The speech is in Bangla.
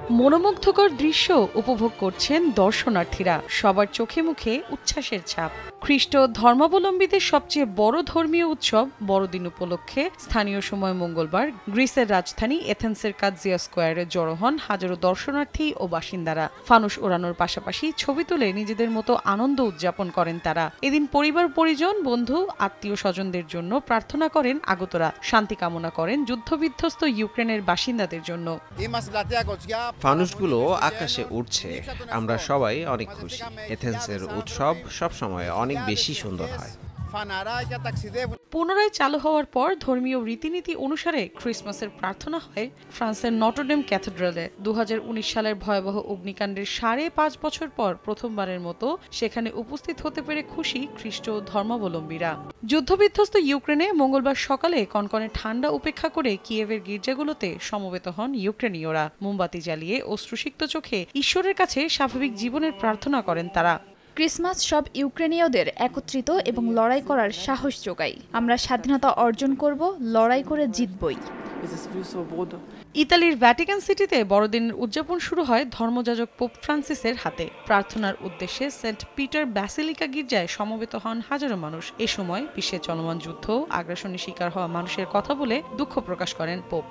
মনোমুগ্ধকর দৃশ্য উপভোগ করছেন দর্শনার্থীরা, সবার চোখে মুখে উচ্ছ্বাসের ছাপ। খ্রিস্ট ধর্মাবলম্বীদের সবচেয়ে বড় ধর্মীয় উৎসব বড়দিন উপলক্ষে স্থানীয় সময় মঙ্গলবার গ্রিসের রাজধানী এথেন্সের কাজিয়া স্কোয়ারে জড়ো হন হাজারো দর্শনার্থী ও বাসিন্দারা। ফানুস ওড়ানোর পাশাপাশি ছবি তুলে নিজেদের মতো আনন্দ উদযাপন করেন তারা। এদিন পরিবার পরিজন, বন্ধু, আত্মীয় স্বজনদের জন্য প্রার্থনা করেন আগতরা, শান্তি কামনা করেন যুদ্ধবিধ্বস্ত ইউক্রেনের বাসিন্দাদের জন্য। ফানুসগুলো আকাশে উঠছে, আমরা সবাই অনেক খুশি। এথেন্সের উৎসব সবসময় অনেক বেশি সুন্দর হয়। পুনরায় চালু হওয়ার পর ধর্মীয় রীতিনীতি অনুসারে ক্রিসমাসের প্রার্থনা হয় ফ্রান্সের নটরডেম ক্যাথেড্রালে। 2019 সালের ভয়াবহ অগ্নিকাণ্ডের 5.5 বছর পর প্রথমবারের মতো সেখানে উপস্থিত হতে পেরে খুশি খ্রিস্ট ধর্মাবলম্বীরা। যুদ্ধবিধ্বস্ত ইউক্রেনে মঙ্গলবার সকালে কনকনে ঠান্ডা উপেক্ষা করে কিয়েভের গির্জাগুলোতে সমবেত হন ইউক্রেনীয়রা। মোমবাতি জ্বালিয়ে অশ্রুসিক্ত চোখে ঈশ্বরের কাছে স্বাভাবিক জীবনের প্রার্থনা করেন তারা। ক্রিসমাস সব ইউক্রেনীয়দের একত্রিত এবং লড়াই করার সাহস যোগায়। আমরা স্বাধীনতা অর্জন করব, লড়াই করে জিতবই। ইতালির ভ্যাটিকান সিটিতে বড়দিনের উদযাপন শুরু হয় ধর্মযাজক পোপ ফ্রান্সিসের হাতে। প্রার্থনার উদ্দেশ্যে সেন্ট পিটার ব্যাসিলিকা গির্জায় সমবেত হন হাজারো মানুষ। এ সময় বিশ্বে চলমান যুদ্ধ, আগ্রাসনের শিকার হওয়া মানুষের কথা বলে দুঃখ প্রকাশ করেন পোপ।